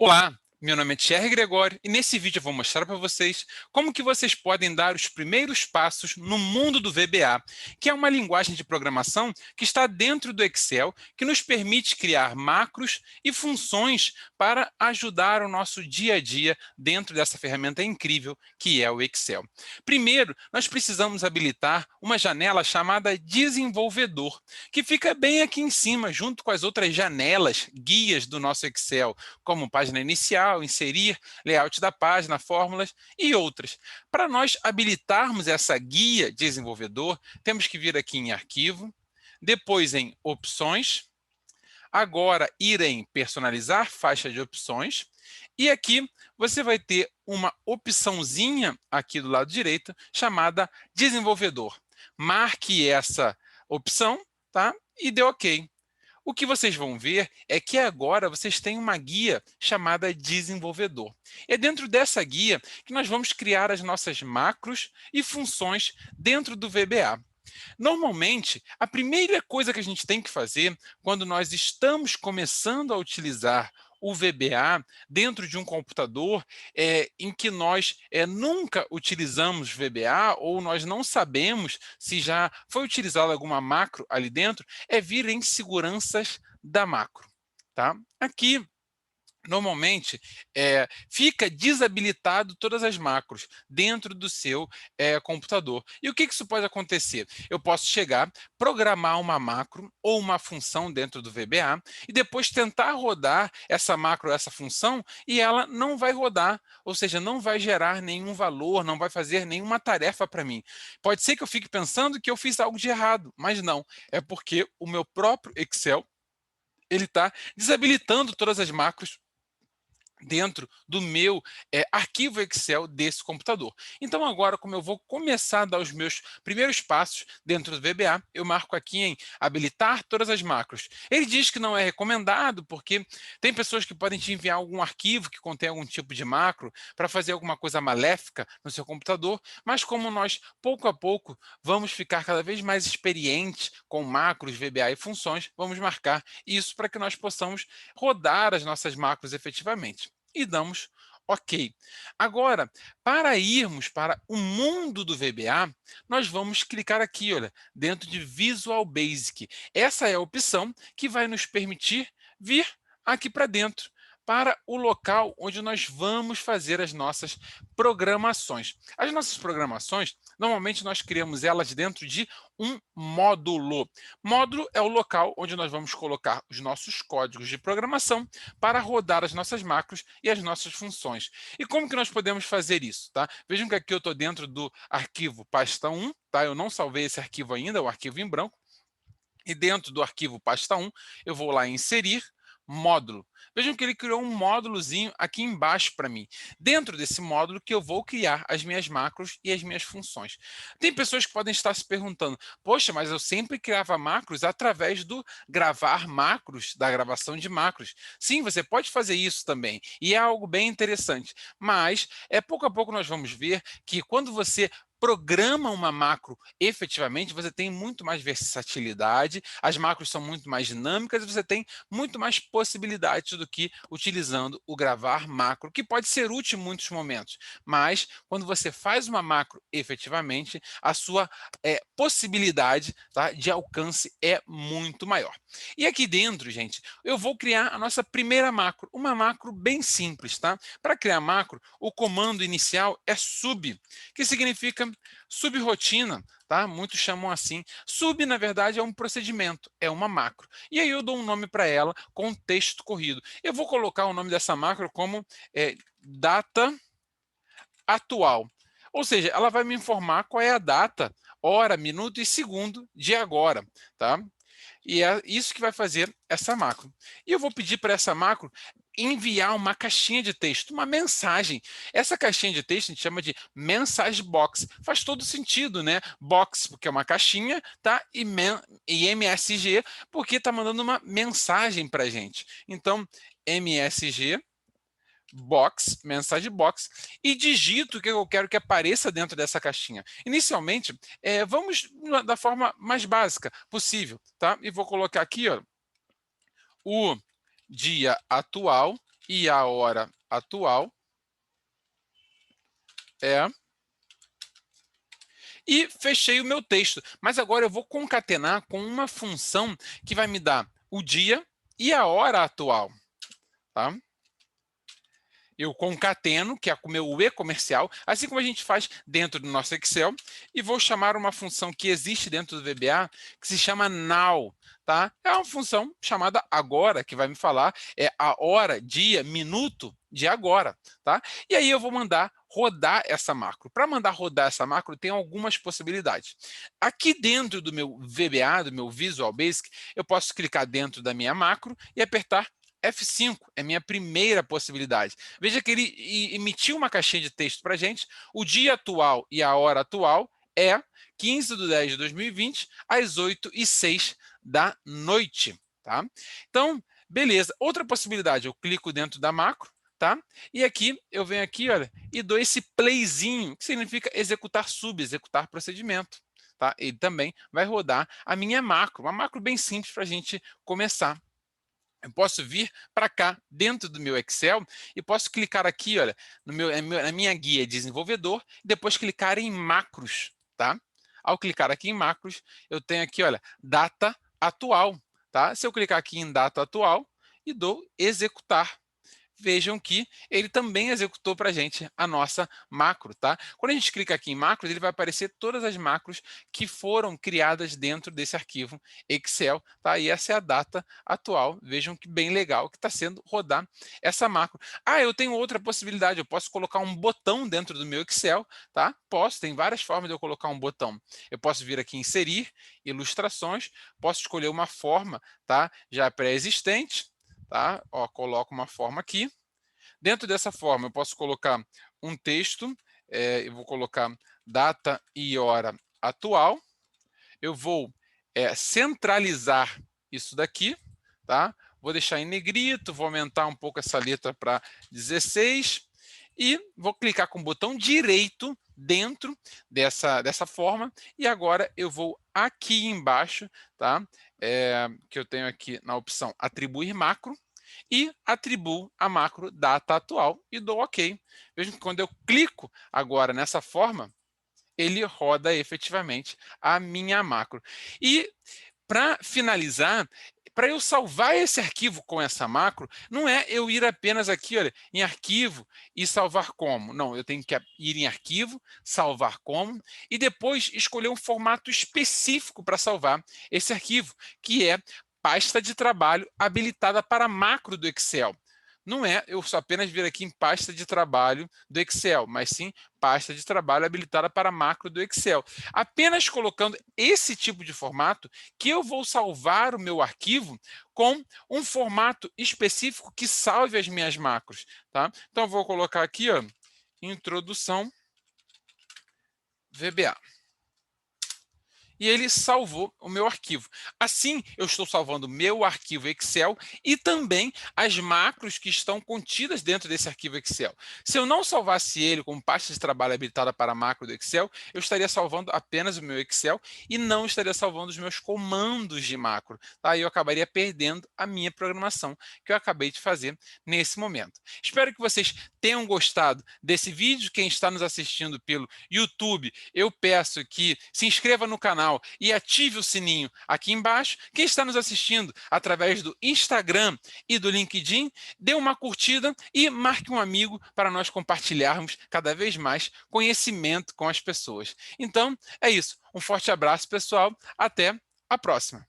Olá, meu nome é Thierry Gregório e nesse vídeo eu vou mostrar para vocês como que vocês podem dar os primeiros passos no mundo do VBA, que é uma linguagem de programação que está dentro do Excel, que nos permite criar macros e funções para ajudar o nosso dia a dia dentro dessa ferramenta incrível que é o Excel. Primeiro, nós precisamos habilitar uma janela chamada Desenvolvedor, que fica bem aqui em cima, junto com as outras janelas, guias do nosso Excel, como página inicial, inserir, layout da página, fórmulas e outras. Para nós habilitarmos essa guia desenvolvedor, temos que vir aqui em Arquivo, depois em Opções, agora ir em Personalizar faixa de opções, e aqui você vai ter uma opçãozinha aqui do lado direito chamada Desenvolvedor. Marque essa opção, tá? E dê OK. O que vocês vão ver é que agora vocês têm uma guia chamada Desenvolvedor. É dentro dessa guia que nós vamos criar as nossas macros e funções dentro do VBA. Normalmente, a primeira coisa que a gente tem que fazer quando nós estamos começando a utilizar o VBA dentro de um computador em que nós nunca utilizamos VBA ou nós não sabemos se já foi utilizada alguma macro ali dentro, é vir em seguranças da macro. Tá? Aqui, normalmente, fica desabilitado todas as macros dentro do seu computador. E o que isso pode acontecer? Eu posso chegar, programar uma macro ou uma função dentro do VBA e depois tentar rodar essa macro, essa função, e ela não vai rodar, ou seja, não vai gerar nenhum valor, não vai fazer nenhuma tarefa para mim. Pode ser que eu fique pensando que eu fiz algo de errado, mas não. É porque o meu próprio Excel ele está desabilitando todas as macros dentro do meu arquivo Excel desse computador. Então agora, como eu vou começar a dar os meus primeiros passos dentro do VBA, eu marco aqui em habilitar todas as macros. Ele diz que não é recomendado porque tem pessoas que podem te enviar algum arquivo que contém algum tipo de macro para fazer alguma coisa maléfica no seu computador, mas como nós, pouco a pouco, vamos ficar cada vez mais experientes com macros, VBA e funções, vamos marcar isso para que nós possamos rodar as nossas macros efetivamente. E damos OK. Agora, para irmos para o mundo do VBA, nós vamos clicar aqui, olha, dentro de Visual Basic. Essa é a opção que vai nos permitir vir aqui para dentro, para o local onde nós vamos fazer as nossas programações. As nossas programações, normalmente nós criamos elas dentro de um módulo. Módulo é o local onde nós vamos colocar os nossos códigos de programação para rodar as nossas macros e as nossas funções. E como que nós podemos fazer isso? Tá? Vejam que aqui eu estou dentro do arquivo pasta 1, tá? Eu não salvei esse arquivo ainda, o arquivo em branco. E dentro do arquivo pasta 1, eu vou lá em inserir módulo. Vejam que ele criou um módulozinho aqui embaixo para mim. Dentro desse módulo que eu vou criar as minhas macros e as minhas funções. Tem pessoas que podem estar se perguntando, poxa, mas eu sempre criava macros através do gravar macros, da gravação de macros. Sim, você pode fazer isso também, e é algo bem interessante. Mas, pouco a pouco nós vamos ver que quando você programa uma macro efetivamente, você tem muito mais versatilidade, as macros são muito mais dinâmicas e você tem muito mais possibilidades do que utilizando o gravar macro, que pode ser útil em muitos momentos, mas quando você faz uma macro efetivamente, a sua possibilidade, tá, de alcance é muito maior. E aqui dentro, gente, eu vou criar a nossa primeira macro, uma macro bem simples, tá? Para criar macro, o comando inicial é sub, que significa subrotina, tá? Muitos chamam assim. Sub, na verdade, é um procedimento, é uma macro. E aí eu dou um nome para ela com texto corrido. Eu vou colocar o nome dessa macro como data atual. Ou seja, ela vai me informar qual é a data, hora, minuto e segundo de agora, tá? E é isso que vai fazer essa macro. E eu vou pedir para essa macro enviar uma caixinha de texto, uma mensagem. Essa caixinha de texto a gente chama de mensage box. Faz todo sentido, né? Box, porque é uma caixinha, tá? E MSG, porque está mandando uma mensagem para a gente. Então, MSG box, mensagem box, e digito o que eu quero que apareça dentro dessa caixinha. Inicialmente, vamos da forma mais básica possível, tá? E vou colocar aqui, ó, o dia atual e a hora atual é... E fechei o meu texto. Mas agora eu vou concatenar com uma função que vai me dar o dia e a hora atual. Tá? Eu concateno, que é com o meu e comercial, assim como a gente faz dentro do nosso Excel, e vou chamar uma função que existe dentro do VBA, que se chama now. Tá? É uma função chamada agora, que vai me falar a hora, dia, minuto de agora. Tá? E aí eu vou mandar rodar essa macro. Para mandar rodar essa macro, tem algumas possibilidades. Aqui dentro do meu VBA, do meu Visual Basic, eu posso clicar dentro da minha macro e apertar F5, é minha primeira possibilidade. Veja que ele emitiu uma caixinha de texto para a gente. O dia atual e a hora atual é 15/10/2020, às 8h06 da noite. Tá? Então, beleza. Outra possibilidade, eu clico dentro da macro, tá? E aqui, eu venho aqui, olha, e dou esse playzinho, que significa executar sub, executar procedimento. Tá? Ele também vai rodar a minha macro, uma macro bem simples para a gente começar. Eu posso vir para cá, dentro do meu Excel, e posso clicar aqui, olha, na minha guia desenvolvedor, e depois clicar em macros, tá? Ao clicar aqui em macros, eu tenho aqui, olha, data atual, tá? Se eu clicar aqui em data atual e dou executar, vejam que ele também executou para a gente a nossa macro, tá? Quando a gente clica aqui em macros, ele vai aparecer todas as macros que foram criadas dentro desse arquivo Excel, tá? E essa é a data atual. Vejam que bem legal que está sendo rodar essa macro. Ah, eu tenho outra possibilidade, eu posso colocar um botão dentro do meu Excel, tá? Posso, tem várias formas de eu colocar um botão. Eu posso vir aqui em inserir, ilustrações, posso escolher uma forma, tá? Já pré-existente, tá? Ó, coloco uma forma aqui. Dentro dessa forma, eu posso colocar um texto, eu vou colocar data e hora atual. Eu vou centralizar isso daqui, tá? Vou deixar em negrito, vou aumentar um pouco essa letra para 16 e vou clicar com o botão direito dentro dessa forma e agora eu vou aqui embaixo, tá? Que eu tenho aqui na opção atribuir macro, e atribuo a macro data atual e dou OK. Vejam que quando eu clico agora nessa forma, ele roda efetivamente a minha macro. E para finalizar, para eu salvar esse arquivo com essa macro, não é eu ir apenas aqui, olha, em arquivo e salvar como. Não, eu tenho que ir em arquivo, salvar como, e depois escolher um formato específico para salvar esse arquivo, que é pasta de trabalho habilitada para macro do Excel. Não é eu só apenas vir aqui em pasta de trabalho do Excel, mas sim pasta de trabalho habilitada para macro do Excel. Apenas colocando esse tipo de formato que eu vou salvar o meu arquivo com um formato específico que salve as minhas macros. Tá? Então, eu vou colocar aqui, ó, introdução VBA. E ele salvou o meu arquivo. Assim, eu estou salvando o meu arquivo Excel e também as macros que estão contidas dentro desse arquivo Excel. Se eu não salvasse ele como pasta de trabalho habilitada para macro do Excel, eu estaria salvando apenas o meu Excel e não estaria salvando os meus comandos de macro. Tá? E eu acabaria perdendo a minha programação que eu acabei de fazer nesse momento. Espero que vocês tenham gostado desse vídeo. Quem está nos assistindo pelo YouTube, eu peço que se inscreva no canal e ative o sininho aqui embaixo. Quem está nos assistindo através do Instagram e do LinkedIn, dê uma curtida e marque um amigo para nós compartilharmos cada vez mais conhecimento com as pessoas. Então, é isso. Um forte abraço, pessoal. Até a próxima.